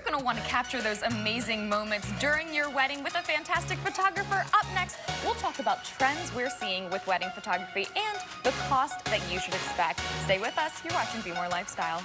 going to want to capture those amazing moments during your wedding with a fantastic photographer. Up next, we'll talk about trends we're seeing with wedding photography and the cost that you should expect. Stay with us. You're watching Bmore Lifestyle.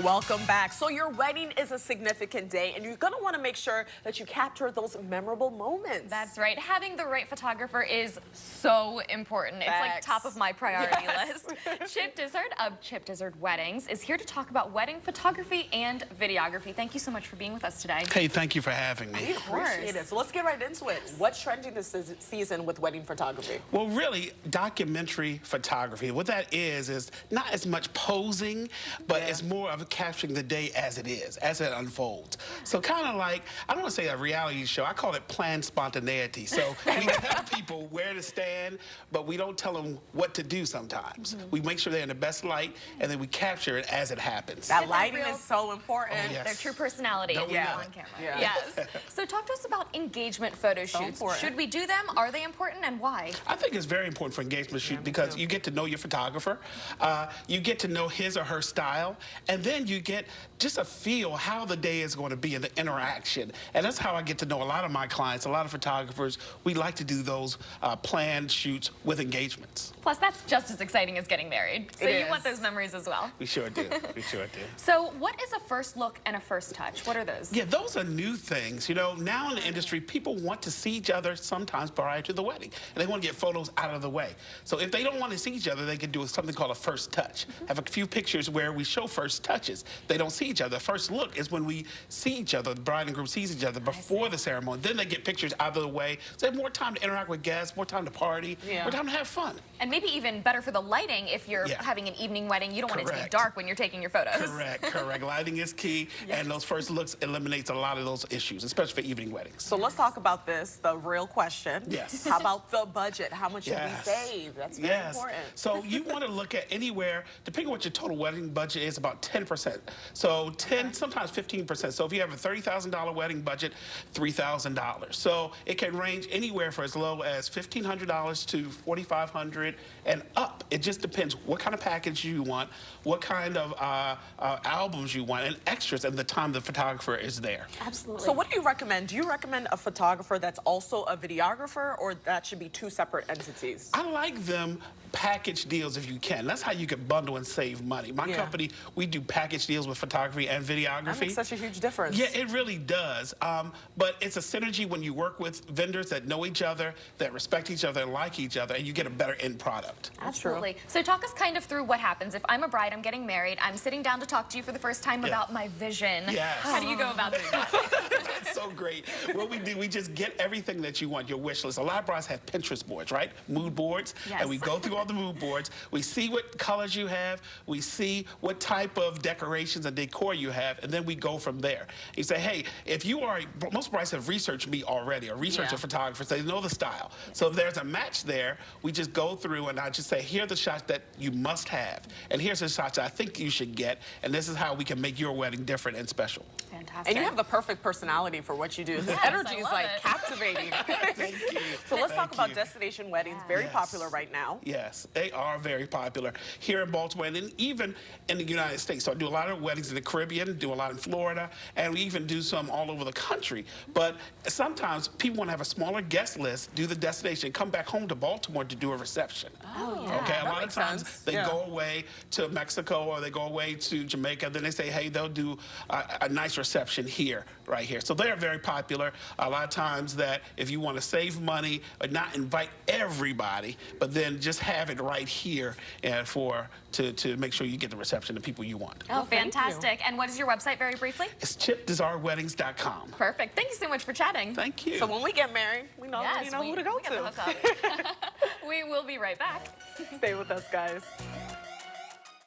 Welcome back. So your wedding is a significant day, and you're going to want to make sure that you capture those memorable moments. That's right. Having the right photographer is so important. It's like top of my priority list. Chip Dizard of Chip Dizard Weddings is here to talk about wedding photography and videography. Thank you so much for being with us today. Hey, thank you for having me. We appreciate it. So let's get right into it. What's trending this season with wedding photography? Well, really, documentary photography. What that is not as much posing, but it's more of capturing the day as it is, as it unfolds. So kind of like, I don't want to say a reality show, I call it planned spontaneity. So we tell people where to stand, but we don't tell them what to do sometimes. We make sure they're in the best light, and then we capture it as it happens. That lighting is so important. Oh, yes. Their true personality on camera. Yes. So talk to us about engagement photo shoots. Should we do them? Are they important, and why? I think it's very important for engagement shoot because you get to know your photographer, you get to know his or her style, and then you get just a feel how the day is going to be in the interaction. And that's how I get to know a lot of my clients, a lot of photographers. We like to do those planned shoots with engagements. Plus, that's just as exciting as getting married. So you want those memories as well. We sure do. We sure do. So what is a first look and a first touch? What are those? Yeah, those are new things. You know, now in the industry, people want to see each other sometimes prior to the wedding. And they want to get photos out of the way. So if they don't want to see each other, they can do something called a first touch. Have a few pictures where we show first touches. They don't see each other. First look is when we see each other, the bride and groom sees each other before the ceremony. Then they get pictures out of the way. So they have more time to interact with guests, more time to party, more time to have fun. And maybe even better for the lighting if you're having an evening wedding. You don't want it to be dark when you're taking your photos. Correct. Lighting is key, and those first looks eliminates a lot of those issues, especially for evening weddings. So let's talk about this, the real question. Yes. How about the budget? How much should we save? That's very important. So you want to look at anywhere, depending on what your total wedding budget is, about 10%. So 10, sometimes 15%. So if you have a $30,000 wedding budget, $3,000. So it can range anywhere for as low as $1,500 to $4,500 and up. It just depends what kind of package you want, what kind of albums you want, and extras, and the time the photographer is there. Absolutely. So what do you recommend? Do you recommend a photographer that's also a videographer, or that should be two separate entities? I like them package deals if you can. That's how you can bundle and save money. My company, we do package deals with photography and videography. That makes such a huge difference. Yeah, it really does. But it's a synergy when you work with vendors that know each other, that respect each other, and like each other, and you get a better end product. Absolutely. So talk us kind of through what happens. If I'm a bride, I'm getting married, I'm sitting down to talk to you for the first time about my vision. Yes. How do you go about doing that? That's so great. What we do, we just get everything that you want, your wish list. A lot of brides have Pinterest boards, right? Mood boards. And we go through all the mood boards. We see what colors you have. We see what type of decorations and decor you have, and then we go from there. You say, hey, if you are, most brides have researched me already, or researched a photographer, so they know the style. So if there's a match there, we just go through and I just say, here are the shots that you must have, and here's the shots that I think you should get, and this is how we can make your wedding different and special. Fantastic. And you have the perfect personality for what you do. His energy is like captivating. Thank you. So let's talk about destination weddings. Very popular right now. Yes, they are very popular here in Baltimore and then even in the United States. So I do a lot of weddings in the Caribbean, do a lot in Florida, and we even do some all over the country. But sometimes people want to have a smaller guest list, do the destination, come back home to Baltimore to do a reception. Oh, yeah. Okay, a lot of times they go away to Mexico or they go away to Jamaica, then they say, hey, they'll do a nice reception here, right here. So they're very popular. A lot of times that if you want to save money, but not invite everybody, but then just have it right here to make sure you get the reception of people you want. Oh, fantastic. And what is your website, very briefly? It's chipdizardweddings.com. Perfect. Thank you so much for chatting. Thank you. So when we get married, we know, who to go to. We will be right back. Stay with us, guys.